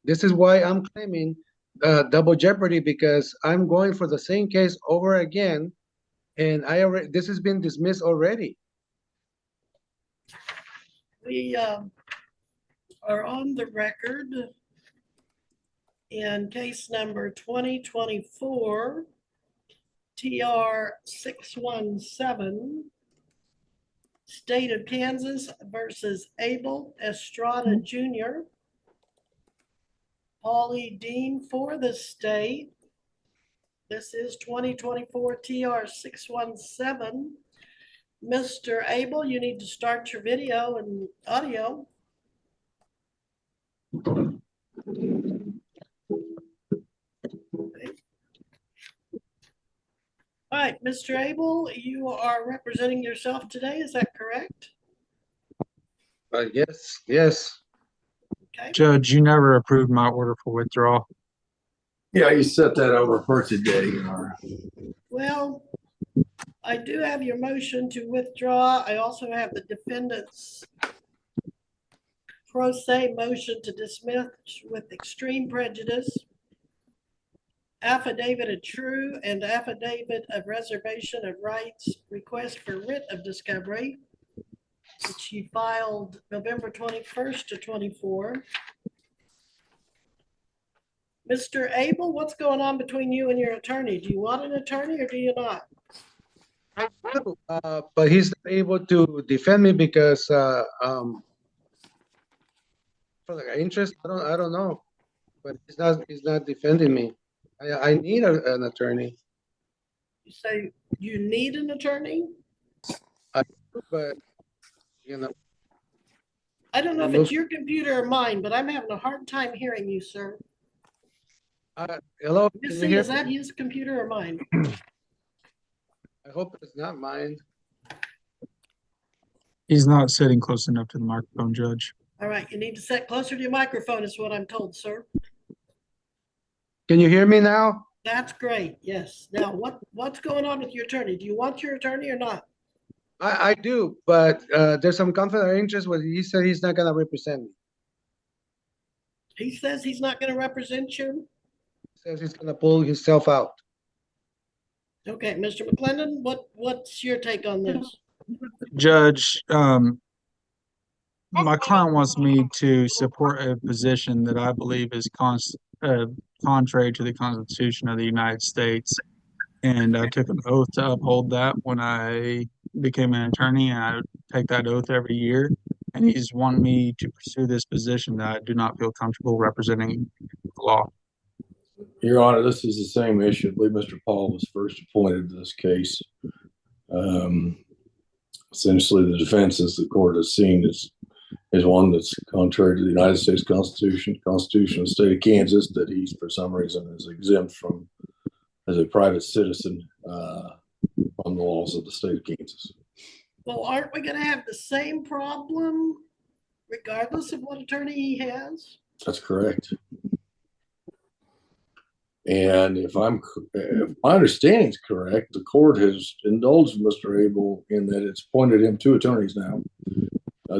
This is why I'm claiming double jeopardy, because I'm going for the same case over again, and this has been dismissed already. We are on the record in case number 2024 TR 617, State of Kansas versus Abel Estrada Jr. Paulie Dean for the state. This is 2024 TR 617. Mr. Abel, you need to start your video and audio. All right, Mr. Abel, you are representing yourself today, is that correct? Yes. Okay. Judge, you never approved my order for withdrawal. Yeah, you set that over for today. Well, I do have your motion to withdraw. I also have the defendant's pro se motion to dismiss with extreme prejudice, affidavit of true and affidavit of reservation of rights, request for writ of discovery, which he filed November 21st to 24. Mr. Abel, what's going on between you and your attorney? Do you want an attorney or do you not? I do, but he's not able to defend me because for the interest, I don't know, but he's not defending me. I need an attorney. You say you need an attorney? But you know, I don't know if it's your computer or mine, but I'm having a hard time hearing you, sir. hello. Missy, is that his computer or mine? I hope it's not mine. He's not sitting close enough to the microphone, Judge. All right, you need to sit closer to your microphone is what I'm told, sir. Can you hear me now? That's great, yes. Now, what's going on with your attorney? Do you want your attorney or not? I do, but there's some conflict of interest where he said he's not gonna represent me. He says he's not going to represent you? He says he's gonna pull himself out. Okay, Mr. McClendon, what's your take on this? Judge, my client wants me to support a position that I believe is contrary to the Constitution of the United States. And I took an oath to uphold that when I became an attorney, and I take that oath every year. And he's wanting me to pursue this position that I do not feel comfortable representing the law. Your Honor, this is the same issue. I believe Mr. Paul was first appointed to this case. Essentially, the defenses the court has seen is one that's contrary to the United States Constitution of the state of Kansas, that he's for some reason is exempt from, as a private citizen, from the laws of the state of Kansas. Well, aren't we going to have the same problem regardless of what attorney he has? That's correct. And if my understanding is correct, the court has indulged Mr. Abel in that it's appointed him two attorneys now.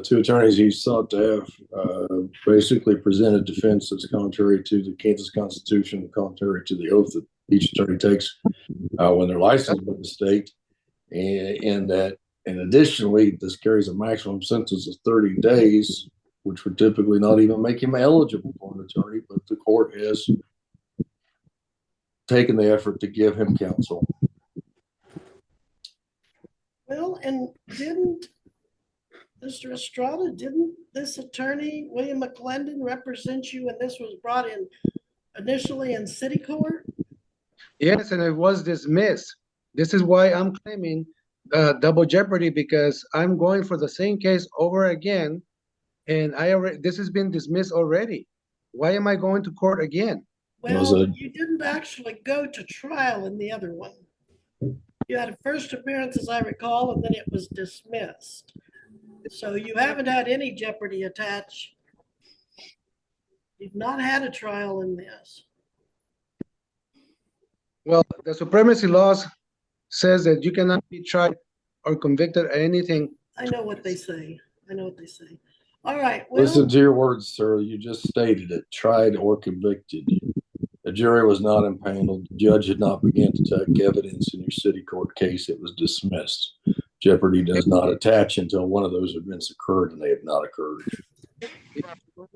Two attorneys he's sought to have basically presented defense that's contrary to the Kansas Constitution, contrary to the oath that each attorney takes when they're licensed by the state. And additionally, this carries a maximum sentence of 30 days, which would typically not even make him eligible for an attorney, but the court has taken the effort to give him counsel. Well, and didn't Mr. Estrada, didn't this attorney, William McClendon, represent you when this was brought in initially in city court? Yes, and it was dismissed. This is why I'm claiming double jeopardy, because I'm going for the same case over again, and this has been dismissed already. Why am I going to court again? Well, you didn't actually go to trial in the other one. You had a first appearance, as I recall, and then it was dismissed. So you haven't had any jeopardy attached. You've not had a trial in this. Well, the supremacy laws says that you cannot be tried or convicted of anything. I know what they say. I know what they say. All right, well, Listen to your words, sir. You just stated it. Tried or convicted. The jury was not impaneled. The judge had not begun to take evidence in your city court case. It was dismissed. Jeopardy does not attach until one of those events occurred, and they have not occurred. well,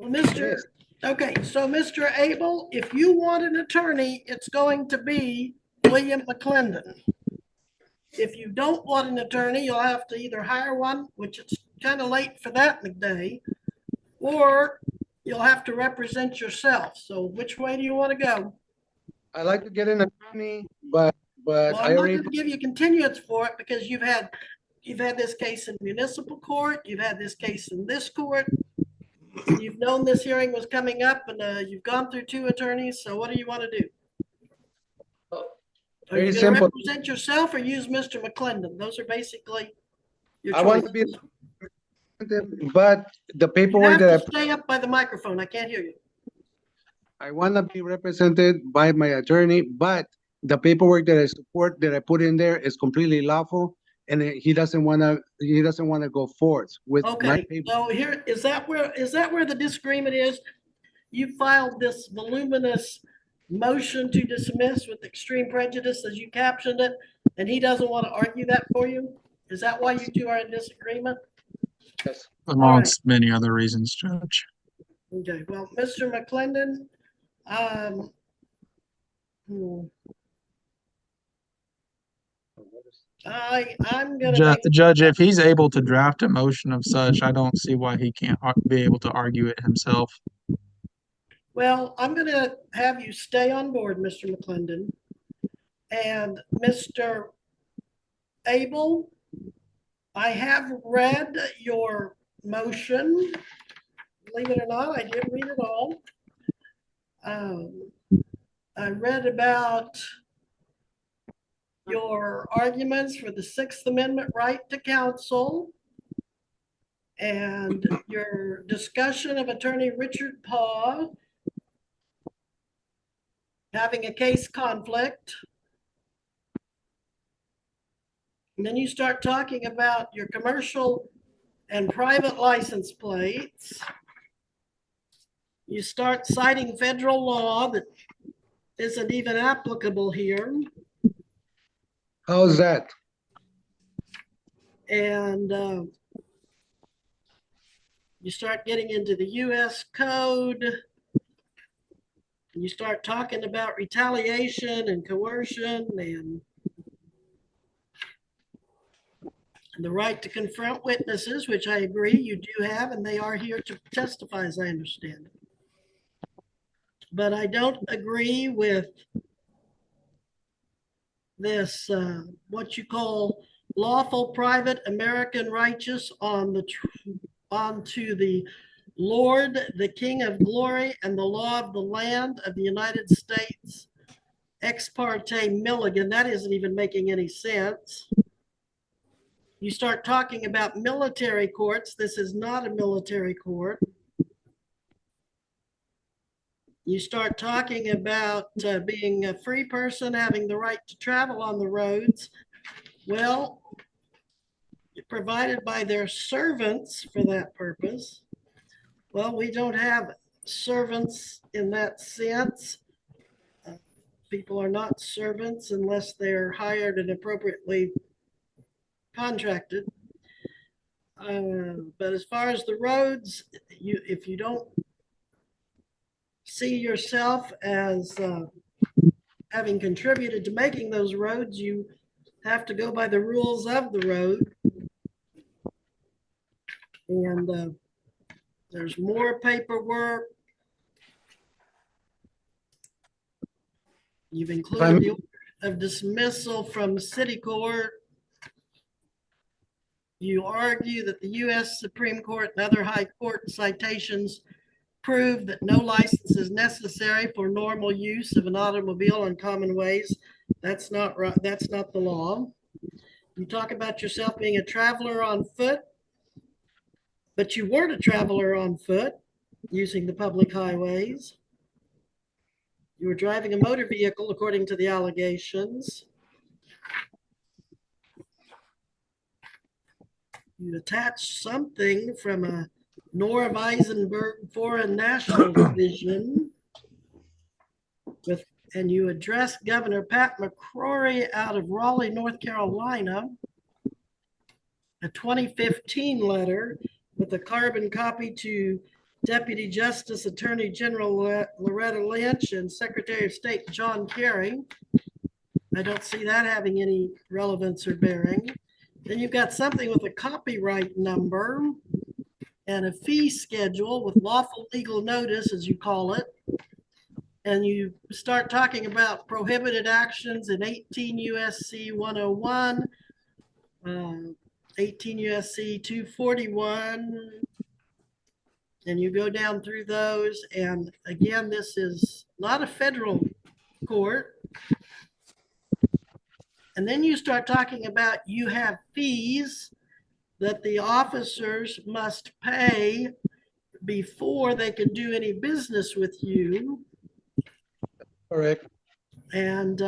okay, so Mr. Abel, if you want an attorney, it's going to be William McClendon. If you don't want an attorney, you'll have to either hire one, which it's kind of late for that in the day, or you'll have to represent yourself. So which way do you want to go? I like to get an attorney, but Well, I I'm not already, going to give you continuance for it because you've had this case in municipal court, you've had this case in this court. You've known this hearing was coming up and you've gone through 2 attorneys. So what do you want to do? Are Very you going to simple. represent yourself or use Mr. McClendon? Those are basically your I want to be, choices. but the You paperwork have that to stay up by the microphone. I can't hear you. I want to be represented by my attorney, but the paperwork that I support, that I put in there is completely lawful. And he doesn't want to go forth with my Okay, paper. so here, is that where the disagreement is? You filed this voluminous motion to dismiss with extreme prejudice, as you captioned it, and he doesn't want to argue that for you? Is that why you 2 are in disagreement? Yes. Amongst many other reasons, Judge. Okay, well, Mr. McClendon, I'm gonna make, Judge, if he's able to draft a motion of such, I don't see why he can't be able to argue it himself. well, I'm gonna have you stay on board, Mr. McClendon. And Mr. Abel, I have read your motion. Believe it or not, I did read it all. I read about your arguments for the 6th Amendment right to counsel and your discussion of Attorney Richard Paw having a case conflict. And then you start talking about your commercial and private license plates. You start citing federal law that isn't even applicable here. How's that? And you start getting into the US code. And you start talking about retaliation and coercion and the right to confront witnesses, which I agree you do have, and they are here to testify, as I understand it. But I don't agree with this, what you call lawful private American righteous onto the Lord, the King of glory, and the law of the land of the United States, ex parte Milligan. That isn't even making any sense. You start talking about military courts. This is not a military court. You start talking about being a free person, having the right to travel on the roads. Well, provided by their servants for that purpose. Well, we don't have servants in that sense. People are not servants unless they're hired and appropriately contracted. But as far as the roads, if you don't see yourself as having contributed to making those roads, you have to go by the rules of the road. And there's more paperwork. You've included the order of dismissal from city court. You argue that the U.S. Supreme Court and other high court citations prove that no license is necessary for normal use of an automobile on common ways. That's not right. That's not the law. You talk about yourself being a traveler on foot, but you weren't a traveler on foot using the public highways. You were driving a motor vehicle, according to the allegations. You attached something from a Nora Weisenberg Foreign National Division. And you addressed Governor Pat McCrory out of Raleigh, North Carolina, a 2015 letter with a carbon copy to Deputy Justice Attorney General Loretta Lynch and Secretary of State John Kerry. I don't see that having any relevance or bearing. Then you've got something with a copyright number and a fee schedule with lawful legal notice, as you call it. And you start talking about prohibited actions in 18 U.S.C. 101, 18 U.S.C. 241, and you go down through those. And again, this is not a federal court. And then you start talking about you have fees that the officers must pay before they can do any business with you. Correct. And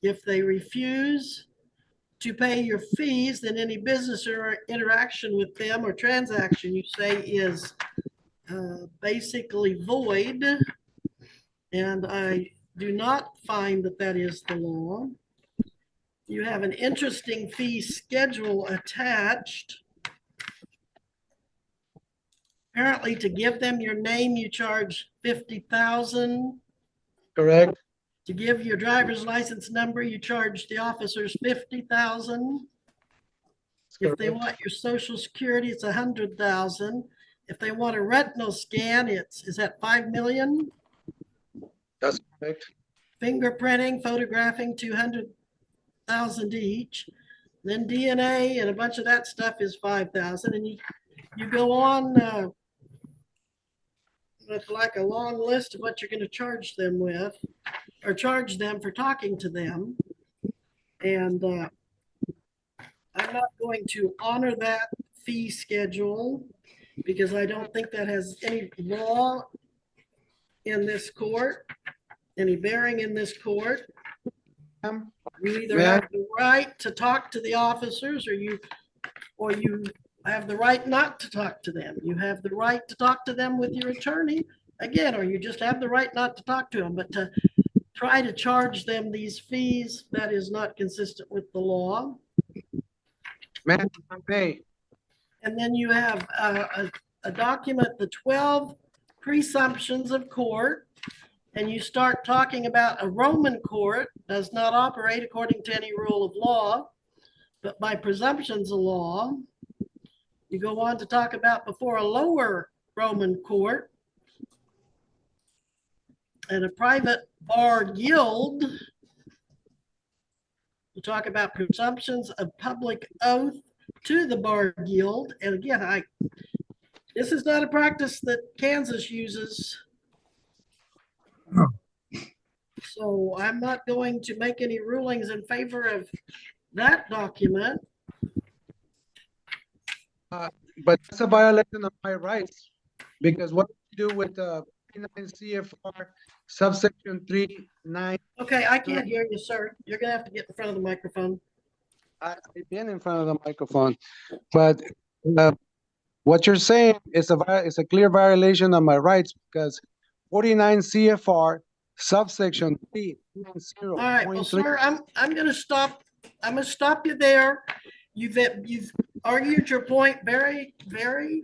if they refuse to pay your fees, then any business or interaction with them or transaction you say is basically void. And I do not find that that is the law. You have an interesting fee schedule attached. Apparently, to give them your name, you charge $50,000. Correct. To give your driver's license number, you charge the officers $50,000. If they want your social security, it's $100,000. If they want a retinal scan, is that $5 million? That's correct. Fingerprinting, photographing, $200,000 each. Then DNA and a bunch of that stuff is $5,000. And you go on with like a long list of what you're going to charge them with, or charge them for talking to them. And I'm not going to honor that fee schedule because I don't think that has any law in this court, any bearing in this court. You either have the right to talk to the officers or you have the right not to talk to them. You have the right to talk to them with your attorney, again, or you just have the right not to talk to them. But to try to charge them these fees, that is not consistent with the law. Ma'am, hey. And then you have a document, the 12 presumptions of court, and you start talking about a Roman court does not operate according to any rule of law, but by presumptions of law. You go on to talk about before a lower Roman court and a private bar guild. You talk about presumptions of public oath to the bar guild. And again, this is not a practice that Kansas uses. So I'm not going to make any rulings in favor of that document. But that's a violation of my rights because what you do with 39 CFR subsection 3(9). Okay, I can't hear you, sir. You're gonna have to get in front of the microphone. I've been in front of the microphone, but what you're saying is a clear violation of my rights because 49 CFR subsection 3(0). All right, well, sir, I'm gonna stop. I'm gonna stop you there. You've argued your point very, very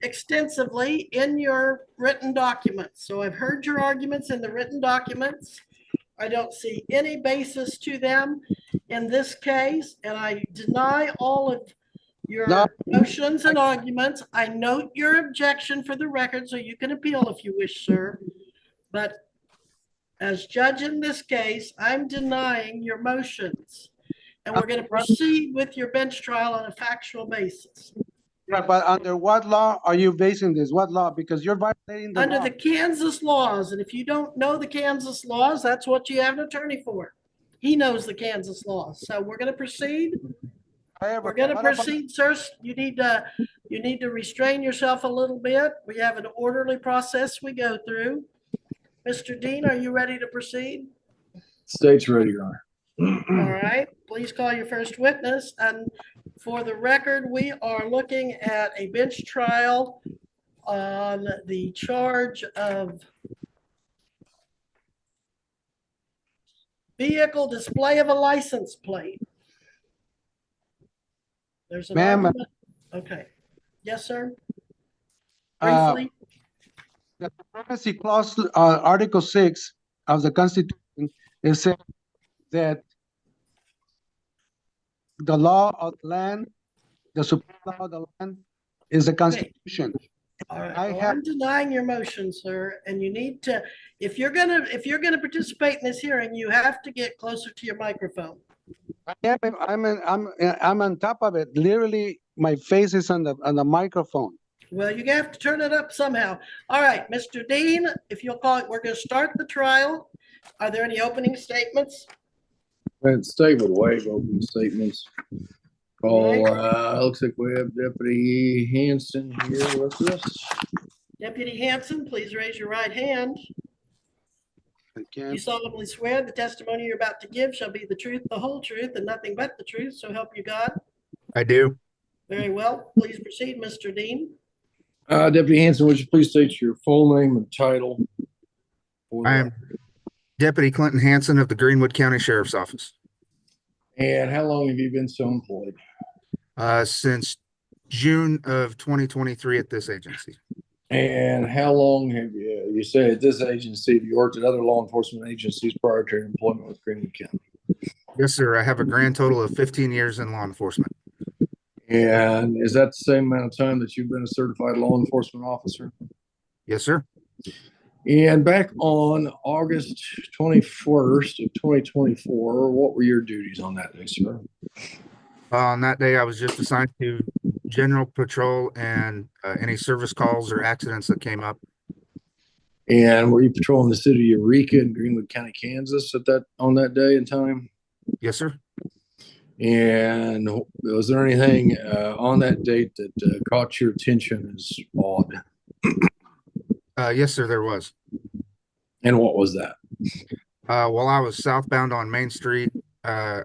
extensively in your written documents. So I've heard your arguments in the written documents. I don't see any basis to them in this case, and I deny all of your motions and arguments. I note your objection for the record, so you can appeal if you wish, sir. But as judge in this case, I'm denying your motions. And we're going to proceed with your bench trial on a factual basis. Yeah, but under what law are you basing this? What law? Because you're violating the Under law. the Kansas laws. And if you don't know the Kansas laws, that's what you have an attorney for. He knows the Kansas laws. So we're going to proceed. We're going to proceed, sir. You need to restrain yourself a little bit. We have an orderly process we go through. Mr. Dean, are you ready to proceed? State's ready, Your Honor. All right, please call your first witness. And For the record, we are looking at a bench trial on the charge of vehicle display of a license plate. There's an Ma'am, argument. Okay. Yes, sir. Uh, Briefly. The privacy clause, Article 6 of the Constitution, it says that the law of the land, the supreme law of the land is the Constitution. All right. I Well, have- I'm denying your motion, sir, and you need to, if you're gonna participate in this hearing, you have to get closer to your microphone. Yeah, I'm on top of it. Literally, my face is on the microphone. Well, you have to turn it up somehow. All right, Mr. Dean, if you'll call it, we're gonna start the trial. Are there any opening statements? And statement waive open statements. Call, looks like we have Deputy Hanson here with us. Deputy Hanson, please raise your right hand. You solemnly swear the testimony you're about to give shall be the truth, the whole truth, and nothing but the truth, so help you God. I do. Very well. Please proceed, Mr. Dean. Deputy Hanson, would you please state your full name and title? I am Deputy Clinton Hanson of the Greenwood County Sheriff's Office. And how long have you been so employed? Since June of 2023 at this agency. And how long have you say at this agency, have you worked at other law enforcement agencies prior to your employment with Greenwood County? Yes, sir. I have a grand total of 15 years in law enforcement. And is that the same amount of time that you've been a certified law enforcement officer? Yes, sir. And back on August 21st of 2024, what were your duties on that day, sir? On that day, I was just assigned to general patrol and any service calls or accidents that came up. And were you patrolling the city of Eureka in Greenwood County, Kansas on that day and time? Yes, sir. And was there anything on that date that caught your attention as odd? Yes, sir, there was. And what was that? While I was southbound on Main Street, I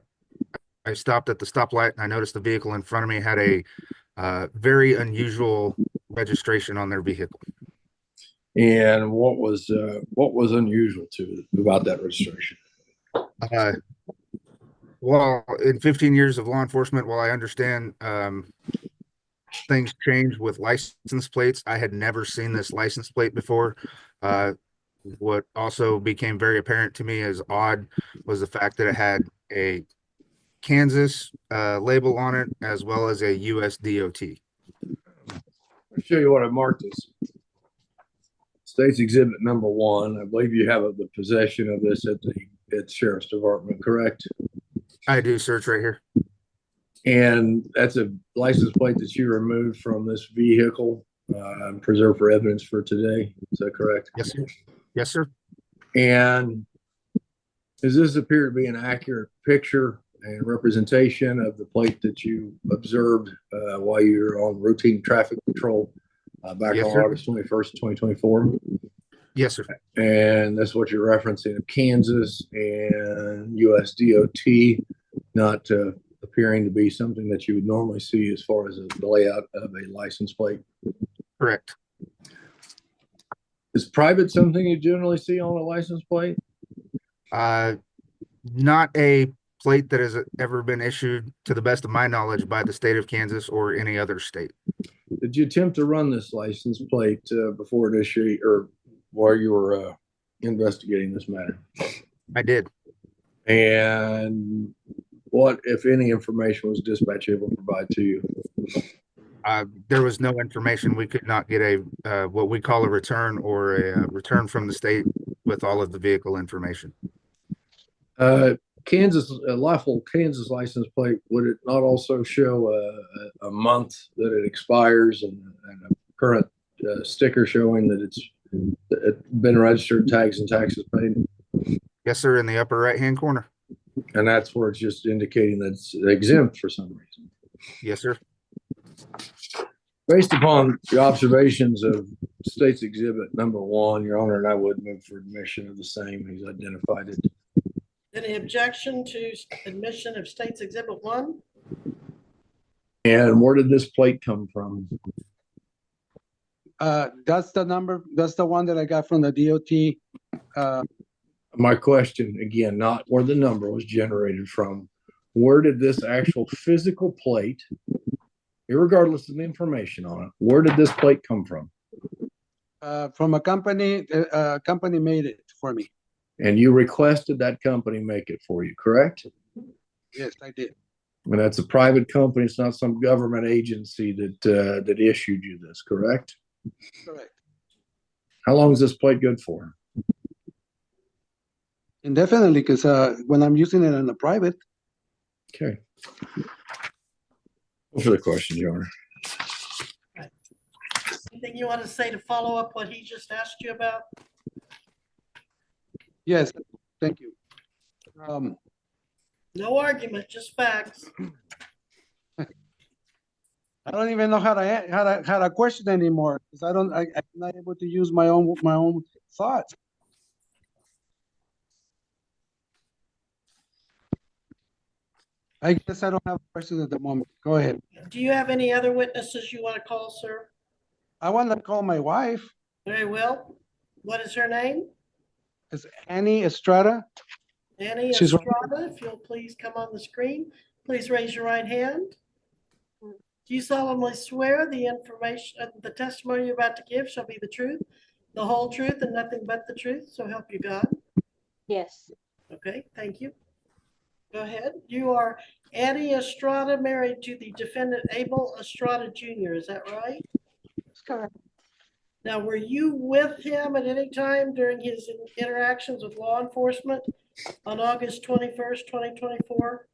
stopped at the stoplight and I noticed the vehicle in front of me had a very unusual registration on their vehicle. And what was unusual about that registration? Well, in 15 years of law enforcement, while I understand things change with license plates, I had never seen this license plate before. What also became very apparent to me as odd was the fact that it had a Kansas label on it, as well as a US DOT. I'll show you what I marked as State's Exhibit number 1. I believe you have the possession of this at the Sheriff's Department, correct? I do, search right here. And that's a license plate that you removed from this vehicle, preserved for evidence for today. Is that correct? Yes, sir. Yes, sir. And does this appear to be an accurate picture and representation of the plate that you observed while you were on routine traffic patrol back Yes, on sir. August 21st, 2024? Yes, sir. And that's what you're referencing of Kansas and US DOT, not appearing to be something that you would normally see as far as the layout of a license plate. Correct. Is private something you generally see on a license plate? Not a plate that has ever been issued, to the best of my knowledge, by the state of Kansas or any other state. Did you attempt to run this license plate before it issued or while you were investigating this matter? I did. And what, if any, information was dispatch able to provide to you? There was no information. We could not get a what we call a return or a return from the state with all of the vehicle information. Kansas, a lawful Kansas license plate, would it not also show a month that it expires and a current sticker showing that it's been registered, tags and taxes paid? Yes, sir, in the upper right-hand corner. And that's where it's just indicating that it's exempt for some reason. Yes, sir. Based upon the observations of State's Exhibit number 1, Your Honor, and I would move for admission of the same. He's identified it. Any objection to admission of State's Exhibit 1? And where did this plate come from? That's the number, that's the one that I got from the DOT. My question again, not where the number was generated from. Where did this actual physical plate, irregardless of the information on it, where did this plate come from? From a company, company made it for me. And you requested that company make it for you, correct? Yes, I did. And that's a private company. It's not some government agency that issued you this, correct? Correct. How long is this plate good for? Indefinitely, because when I'm using it in a private. Okay. No further questions, Your Honor. Anything you want to say to follow up what he just asked you about? Yes, thank you. No argument, just facts. I don't even know how to question anymore because I'm not able to use my own thoughts. I guess I don't have a question at the moment. Go ahead. Do you have any other witnesses you want to call, sir? I want to call my wife. Very well. What is her name? It's Annie Estrada. Annie She's right Estrada, if you'll please come on the screen. Please raise your right hand. Do you solemnly swear the information, the testimony you're about to give shall be the truth, the whole truth, and nothing but the truth? So help you God. Yes, Okay, thank you. Go ahead. You are Annie Estrada, married to the defendant Abel Estrada Jr., is that right? that's correct. Now, were you with him at any time during his interactions with law enforcement on August 21st, 2024?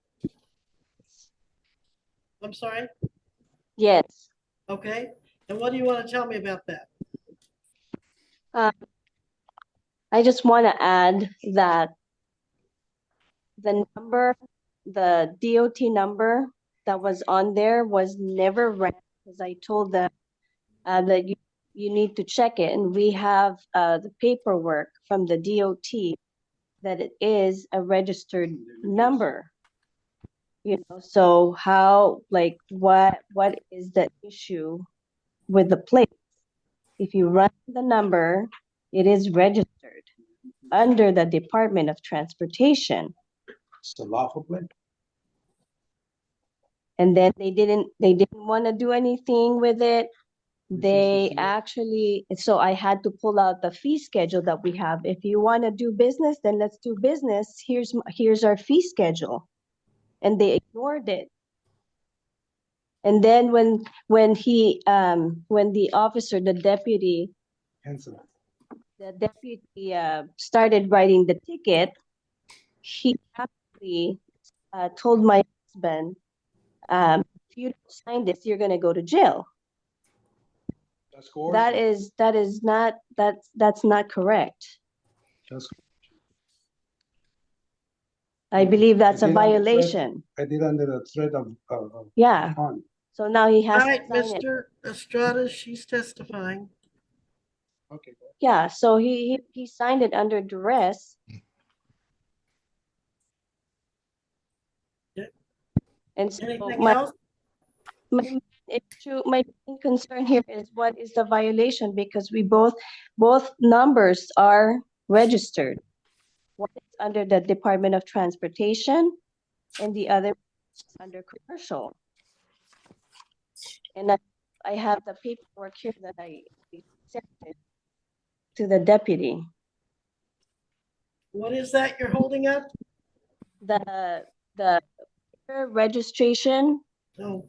I'm sorry? Yes. Okay. And what do you want to tell me about that? I just want to add that the number, the DOT number that was on there was never read, because I told them that you need to check it. And we have the paperwork from the DOT that it is a registered number. You know, so how, like, what is the issue with the plate? If you run the number, it is registered under the Department of Transportation. It's a lawful plate. And then they didn't want to do anything with it. They actually, so I had to pull out the fee schedule that we have. If you want to do business, then let's do business. Here's our fee schedule. And they ignored it. And then when the officer, the deputy started writing the ticket, he actually told my husband, if you don't sign this, you're gonna go to jail. That's coercion. That's not correct. That's- I believe that's I a did under threat- violation. I did under the threat of Yeah, harm. so now he All has to right, sign it. Mr. Estrada, she's testifying. Okay. Yeah, so he signed it under duress. Yeah. And so Anything else? my main concern here is what is the violation, because we both numbers are registered. One is under the Department of Transportation and the other is under commercial. And I have the paperwork here that I sent it to the deputy. What is that you're holding up? The registration, Oh,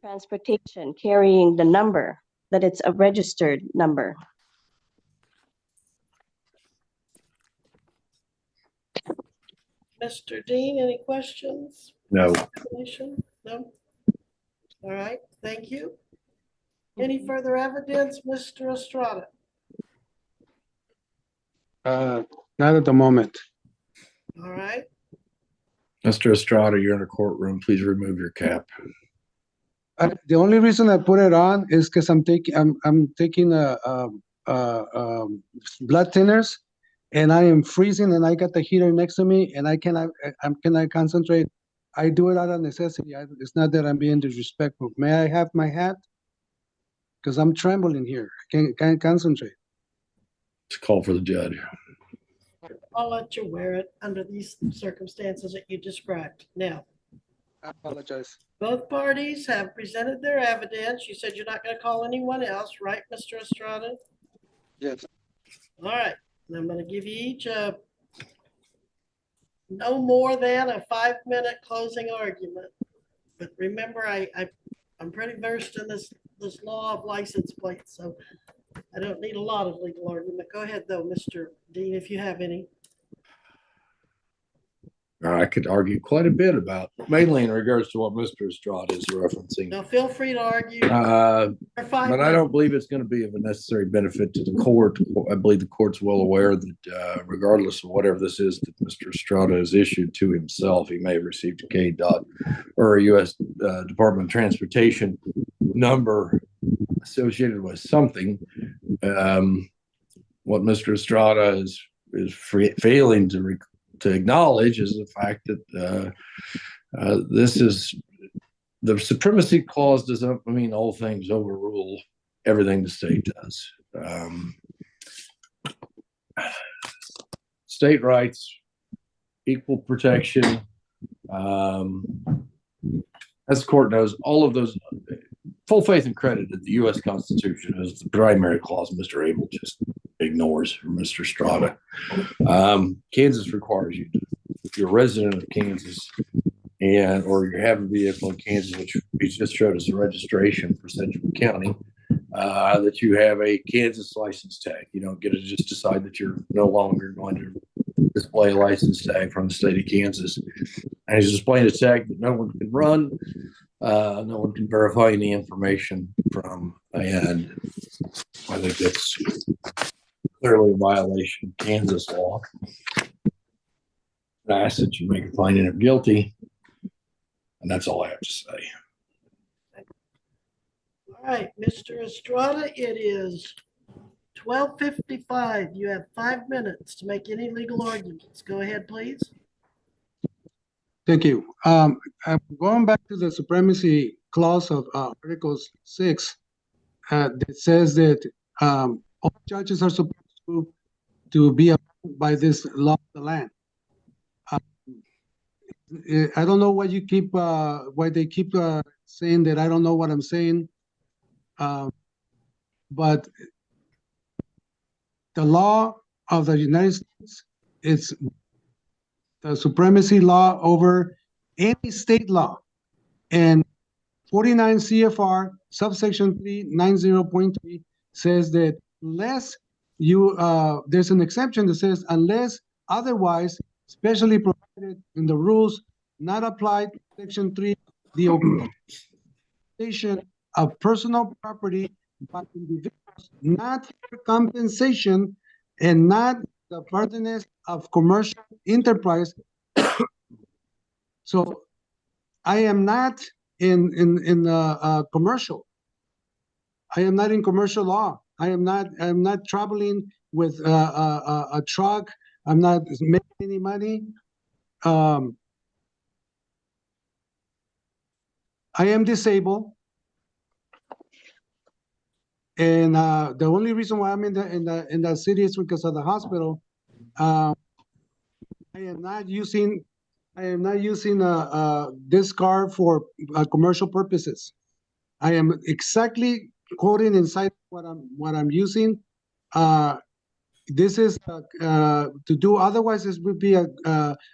transportation, carrying the number, that it's a registered number. Mr. Dean, any questions? No. Explanation? No? All right, thank you. Any further evidence, Mr. Estrada? Not at the moment. All right, Mr. Estrada, you're in a courtroom. Please remove your cap. The only reason I put it on is because I'm taking blood thinners, and I am freezing, and I got the heater next to me, and I cannot concentrate I do it out of necessity. It's not that I'm being disrespectful. May I have my hat? Because I'm trembling here. I can't concentrate. Let's call for the judge. I'll let you wear it under these circumstances that you described. Now, I apologize. both parties have presented their evidence. You said you're not going to call anyone else, right, Mr. Estrada? Yes. All right, and I'm going to give you each no more than a 5-minute closing argument. But remember, I'm pretty versed in this law of license plates, so I don't need a lot of legal argument. Go ahead, though, Mr. Dean, if you have any. I could argue quite a bit about, mainly in regards to what Mr. Estrada is referencing. Now, feel free to argue for 5 But I minutes. don't believe it's going to be of a necessary benefit to the court. I believe the court's well aware that regardless of whatever this is that Mr. Estrada has issued to himself, he may have received a KDOT or a U.S. Department of Transportation number associated with something. What Mr. Estrada is failing to acknowledge is the fact that this is the supremacy clause doesn't mean all things overrule everything the state does. State rights, equal protection, as the court knows, all of those, full faith and credit that the U.S. Constitution is the primary clause Mr. Abel just ignores from Mr. Estrada. Kansas requires you to, if you're a resident of Kansas or you have a vehicle in Kansas, which he just showed us a registration for Sedgwick County, that you have a Kansas license tag. You don't get to just decide that you're no longer going to display a license tag from the state of Kansas. And he's displaying a tag that no one can run, no one can verify any information from, and I think that's clearly a violation of Kansas law. I ask that you make a finding of guilty, and that's all I have to say. All right, Mr. Estrada, it is 12:55. You have 5 minutes to make any legal arguments. Go ahead, please. Thank you. I'm going back to the supremacy clause of Article 6 that says that all judges are supposed to be abound by this law of the land. I don't know why why they keep saying that I don't know what I'm saying. But the law of the United States is the supremacy law over any state law. And 49 CFR subsection 390.3 says that unless there's an exception that says unless otherwise specially provided in the rules not applied to section 3, the obligation of personal property by individuals not for compensation and not the furtherance of commercial enterprise. So I am not in commercial. I am not in commercial law. I'm not traveling with a truck. I'm not making any money. I am disabled. And the only reason why I'm in the city is because of the hospital. I am not using this car for commercial purposes. I am exactly quoting inside what I'm using. This is to do otherwise. This would be a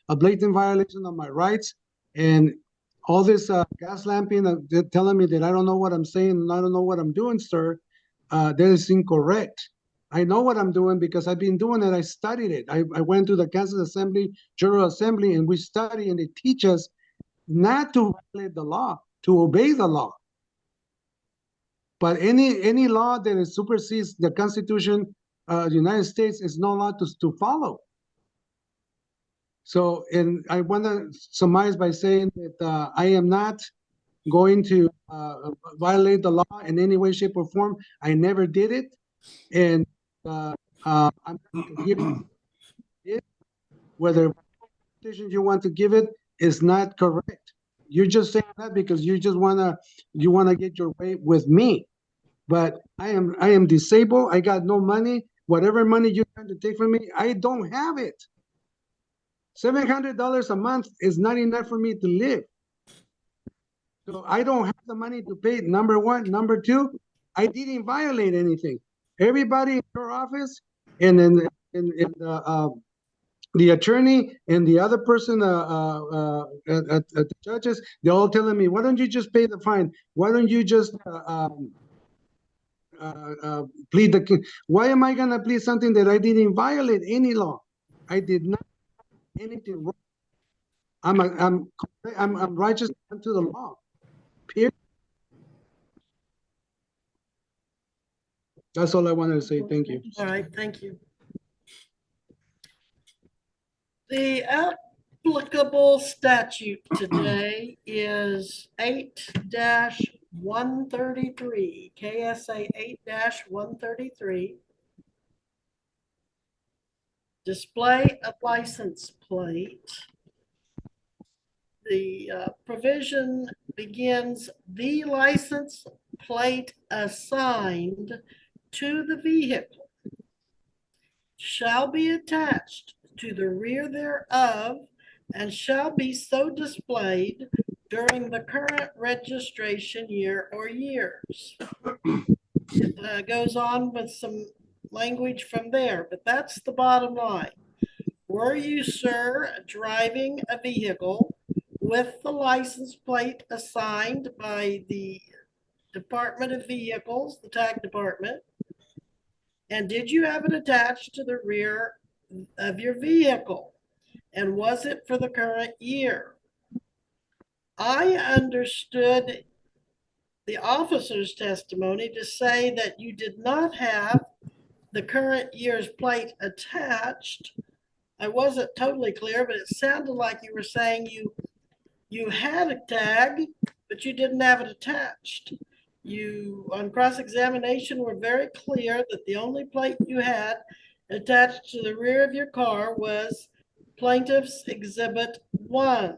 blatant violation of my rights, and all this gas lamping, telling me that I don't know what I'm saying and I don't know what I'm doing, sir. That is incorrect. I know what I'm doing because I've been doing it. I studied it. I went to the Kansas Assembly, General Assembly, and we study and they teach us not to violate the law, to obey the law. But any law that supersedes the Constitution of the United States is no law to follow. So, and I want to surmise by saying that I am not going to violate the law in any way, shape, or form. I never did it. And I'm giving it, whether you want to give it is not correct. You're just saying that because you wanna get your way with me. But I am disabled. I got no money. Whatever money you're trying to take from me, I don't have it. $700 a month is not enough for me to live. So I don't have the money to pay, number one. Number two, I didn't violate anything. Everybody in your office and then the attorney and the other person at the judges, they're all telling me, why don't you just pay the fine? Why don't you just plead the? Why am I gonna plead something that I didn't violate any law? I did not do anything wrong. I'm righteous unto the law. Period. That's all I wanted to say. Thank you. All right, thank you. The applicable statute today is 8-133, KSA 8-133. Display of license plate. The provision begins, the license plate assigned to the vehicle shall be attached to the rear thereof and shall be so displayed during the current registration year or years. It goes on with some language from there, but that's the bottom line. Were you, sir, driving a vehicle with the license plate assigned by the Department of Vehicles, the tag department, and did you have it attached to the rear of your vehicle? And was it for the current year? I understood the officer's testimony to say that you did not have the current year's plate attached. I wasn't totally clear, but it sounded like you were saying you had a tag, but you didn't have it attached. You, on cross-examination, were very clear that the only plate you had attached to the rear of your car was Plaintiff's Exhibit 1.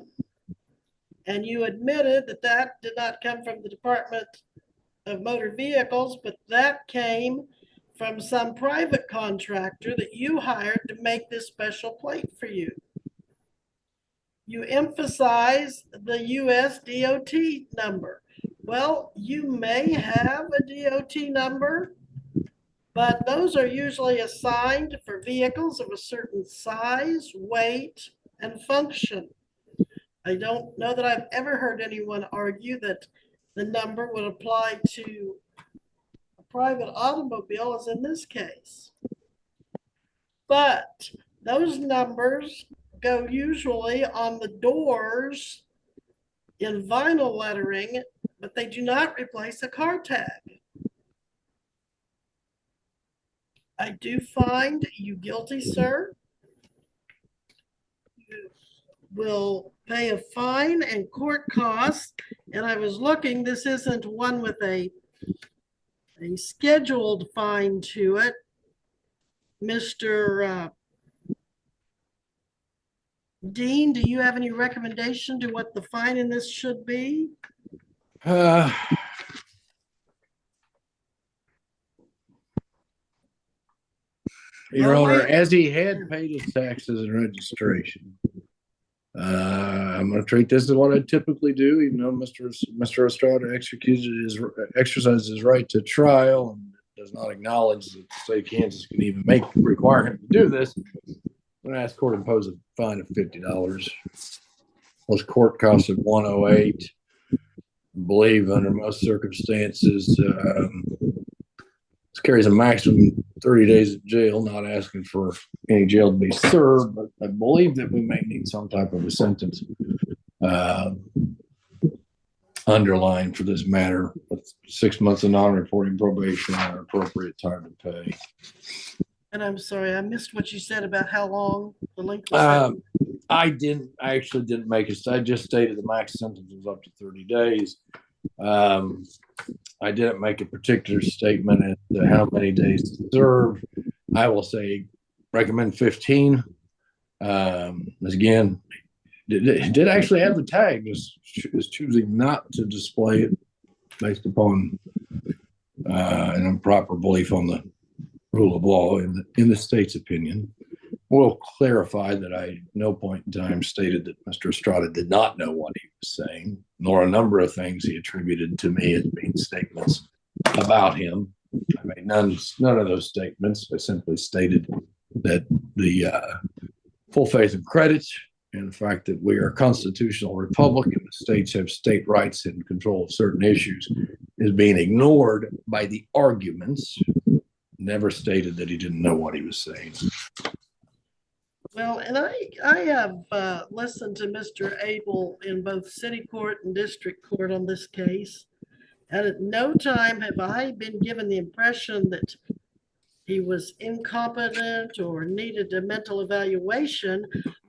And you admitted that that did not come from the Department of Motor Vehicles, but that came from some private contractor that you hired to make this special plate for you. You emphasize the US DOT number. Well, you may have a DOT number, but those are usually assigned for vehicles of a certain size, weight, and function. I don't know that I've ever heard anyone argue that the number would apply to a private automobile, as in this case. But those numbers go usually on the doors in vinyl lettering, but they do not replace a car tag. I do find you guilty, sir. You will pay a fine and court costs. And I was looking, this isn't one with a scheduled fine to it. Mr. Dean, do you have any recommendation to what the fine in this should be? Your Honor, as he had paid his taxes and registration, I'm going to treat this as what I typically do, even though Mr. Estrada exercises his right to trial and does not acknowledge that the state of Kansas can even require him to do this. I'm going to ask court to impose a fine of $50. Those court costs of $108. I believe under most circumstances, this carries a maximum 30 days of jail, not asking for any jail to be served, but I believe that we may need some type of a sentence underlying for this matter, with 6 months of non-reporting probation and appropriate time to pay. And I'm sorry, I missed what you said about how long the length was. I actually didn't make it. I just stated the max sentence was up to 30 days. I didn't make a particular statement as to how many days to serve. I will say recommend 15. As again, did actually have the tag, is choosing not to display it based upon an improper belief on the rule of law in the state's opinion. We'll clarify that I at no point in time stated that Mr. Estrada did not know what he was saying, nor a number of things he attributed to me as being statements about him. I made none of those statements. I simply stated that the full faith and credit and the fact that we are a constitutional republic and the states have state rights and control of certain issues is being ignored by the arguments. Never stated that he didn't know what he was saying. Well, and I have listened to Mr. Abel in both city court and district court on this case. And at no time have I been given the impression that he was incompetent or needed a mental evaluation.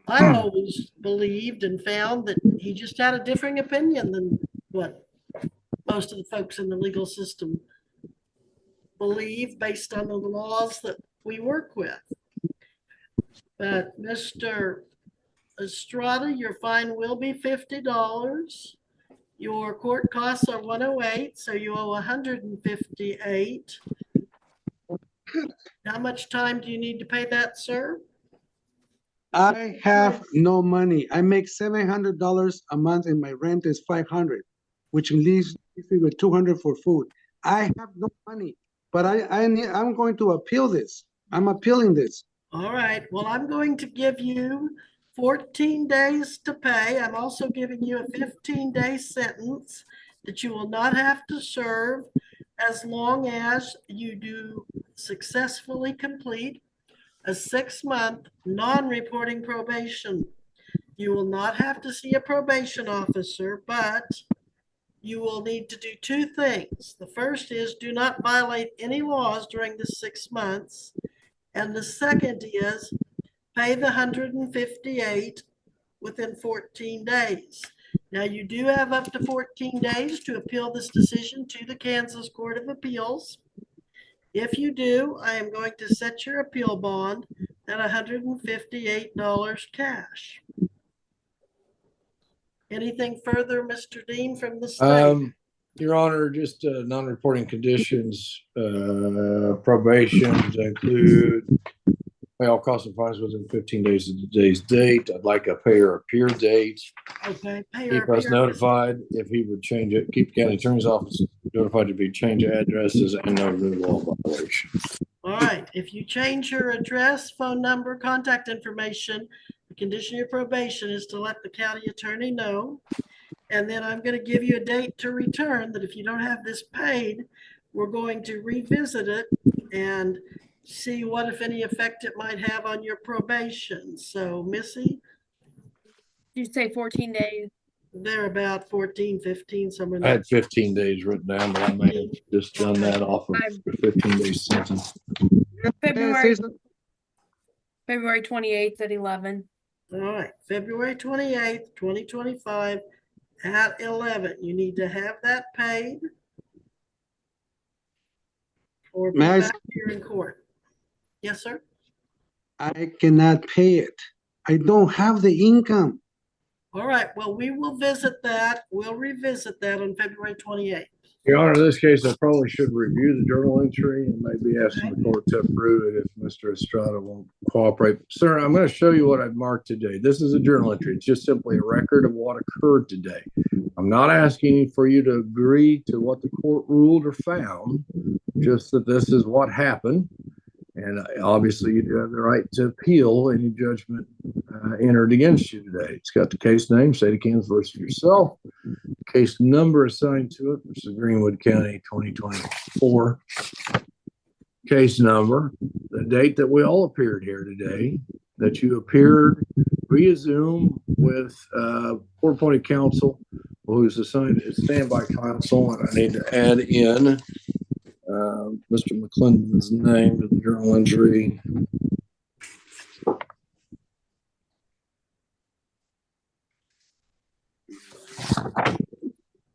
I always believed and found that he just had a differing opinion than what most of the folks in the legal system believe based on the laws that we work with. But Mr. Estrada, your fine will be $50. Your court costs are $108, so you owe $158. How much time do you need to pay that, sir? I have no money. I make $700 a month and my rent is $500, which leaves me with $200 for food. I have no money, but I'm going to appeal this. I'm appealing this. All right, well, I'm going to give you 14 days to pay. I'm also giving you a 15-day sentence that you will not have to serve as long as you do successfully complete a 6-month non-reporting probation. You will not have to see a probation officer, but you will need to do 2 things. The first is do not violate any laws during the 6 months. And the second is pay the $158 within 14 days. Now, you do have up to 14 days to appeal this decision to the Kansas Court of Appeals. If you do, I am going to set your appeal bond at $158 cash. Anything further, Mr. Dean, from the state? Your Honor, just non-reporting conditions, probation to include pay all costs and fines within 15 days of today's date. I'd like a pay or appear date. Okay. Keep us notified if he would change it. Keep the county attorney's office notified if he change addresses and no new law violations. All right. If you change your address, phone number, contact information, the condition of your probation is to let the county attorney know. And then I'm going to give you a date to return that if you don't have this paid, we're going to revisit it and see what, if any, effect it might have on your probation. So, Missy? Did you say 14 days? They're about 14, 15, somewhere. I had 15 days written down, but I may have just done that off of a 15-day sentence. February 28th at 11. All right, February 28th, 2025 at 11. You need to have that paid or be back here in court. Yes, sir? I cannot pay it. I don't have the income. All right, well, we will visit that. We'll revisit that on February 28th. Your Honor, in this case, I probably should review the journal entry and maybe ask the court to approve it if Mr. Estrada won't cooperate. Sir, I'm going to show you what I've marked today. This is a journal entry. It's just simply a record of what occurred today. I'm not asking for you to agree to what the court ruled or found, just that this is what happened. And obviously, you do have the right to appeal any judgment entered against you today. It's got the case name, State of Kansas versus yourself. Case number assigned to it, which is Greenwood County 2024. Case number, the date that we all appeared here today, that you appeared via Zoom with court-appointed counsel, who's assigned as standby counsel, and I need to add in Mr. McClendon's name to the journal entry.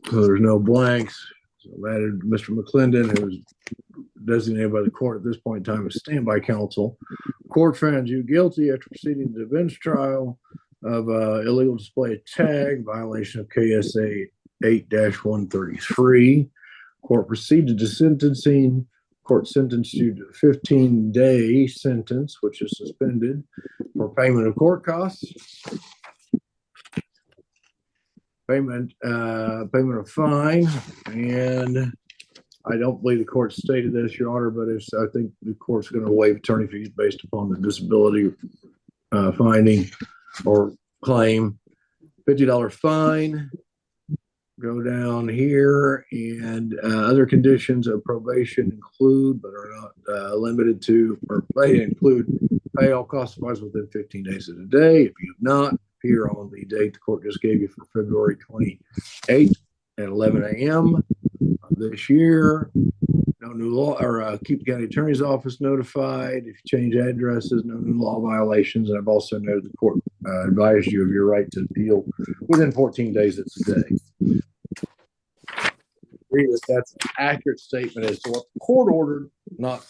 So there's no blanks. So I've added Mr. McClendon, who is designated by the court at this point in time as standby counsel. Court found you guilty after proceeding to the bench trial of illegal display of tag, violation of KSA 8-133. Court proceeded to sentencing. Court sentenced you to a 15-day sentence, which is suspended for payment of court costs, payment of fine, and I don't believe the court stated this, Your Honor, but I think the court's going to waive attorney fees based upon the disability finding or claim. $50 fine. Go down here, and other conditions of probation include, but are not limited to, or may include, pay all costs of fines within 15 days of the day. If you have not, appear on the date the court just gave you for February 28th at 11 a.m. of this year. No new law, or keep the county attorney's office notified. If you change addresses, no new law violations. And I've also noted the court advised you of your right to appeal within 14 days of today. Agree that that's an accurate statement as to what the court ordered, not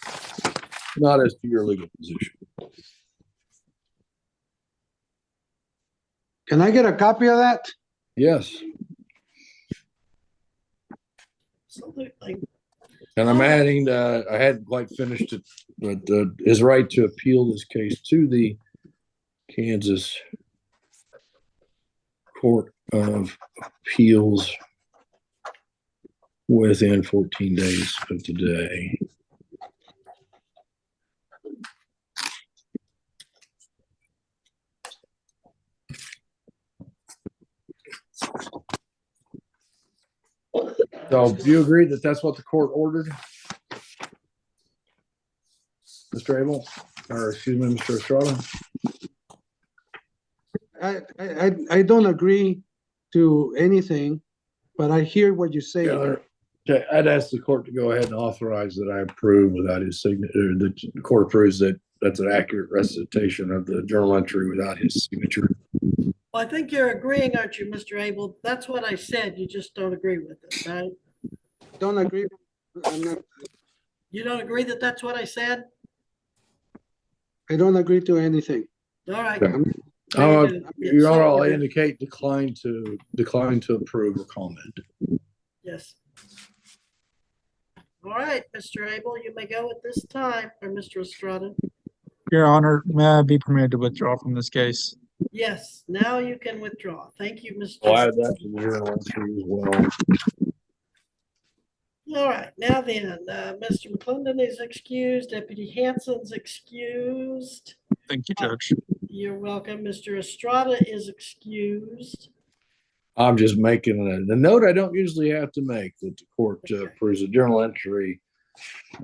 as to your legal position. Can I get a copy of that? Yes, Absolutely. and I'm adding. I hadn't quite finished it, but his right to appeal this case to the Kansas Court of Appeals within 14 days of today. So do you agree that that's what the court ordered? Mr. Abel, or excuse me, Mr. Estrada? I don't agree to anything, but I hear what you say. Yeah, okay, I'd ask the court to go ahead and authorize that I approve without his signature. The court approves that that's an accurate recitation of the journal entry without his signature. Well, I think you're agreeing, aren't you, Mr. Abel? That's what I said. You just don't agree with it, right? Don't agree. I'm not, You don't agree that that's what I said? I don't agree to anything. All right. Okay. There you go. Your Honor, I'll So- indicate decline to approve or comment. Yes. All right, Mr. Abel, you may go at this time, or Mr. Estrada. Your Honor, may I be permitted to withdraw from this case? Yes, now you can withdraw. Thank you, Mr. I'll add that to the journal entry as well. All right, now then, Mr. McClendon is excused, Deputy Hanson's excused. Thank you, Judge. You're welcome. Mr. Estrada is excused. I'm just making a note I don't usually have to make, that the court approves a journal entry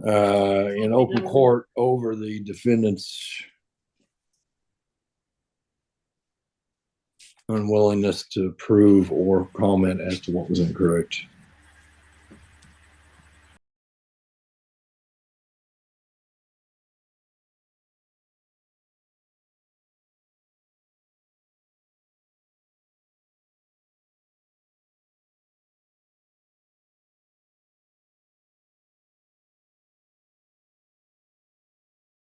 in open court over the defendant's unwillingness to prove or comment as to what was incorrect.